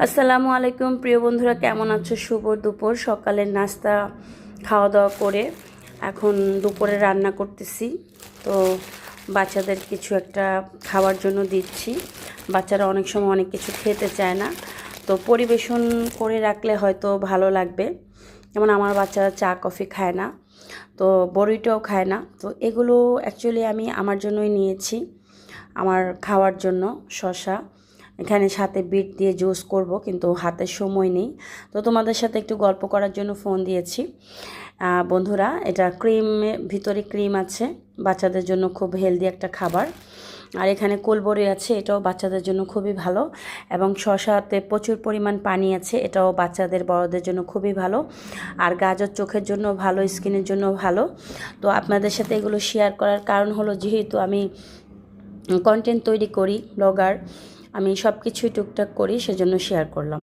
আসসালামু আলাইকুম প্রিয় বন্ধুরা, কেমন আছো? শুভ দুপুর। সকালের নাস্তা খাওয়া দাওয়া করে এখন দুপুরে রান্না করতেছি। তো বাচ্চাদের কিছু একটা খাওয়ার জন্য দিচ্ছি। বাচ্চারা অনেক সময় অনেক কিছু খেতে চায় না, তো পরিবেশন করে রাখলে হয়তো ভালো লাগবে। যেমন আমার বাচ্চারা চা কফি খায় না, তো বড়িটাও খায় না। তো এগুলো অ্যাকচুয়ালি আমি আমার জন্যই নিয়েছি, আমার খাওয়ার জন্য। শসা এখানে সাথে বিট দিয়ে জুস করব, কিন্তু হাতে সময় নেই। তো তোমাদের সাথে একটু গল্প করার জন্য ফোন দিয়েছি। বন্ধুরা, এটা ভিতরে ক্রিম আছে, বাচ্চাদের জন্য খুব হেলদি একটা খাবার। আর এখানে কোলবরি আছে, এটাও বাচ্চাদের জন্য খুবই ভালো। এবং শসাতে প্রচুর পরিমাণ পানি আছে, এটাও বাচ্চাদের বড়দের জন্য খুবই ভালো। আর গাজর চোখের জন্য ভালো, স্কিনের জন্য ভালো। তো আপনাদের সাথে এগুলো শেয়ার করার কারণ হলো, যেহেতু আমি কন্টেন্ট তৈরি করি, ব্লগার, আমি সব কিছুই টুকটাক করি, সেজন্য শেয়ার করলাম।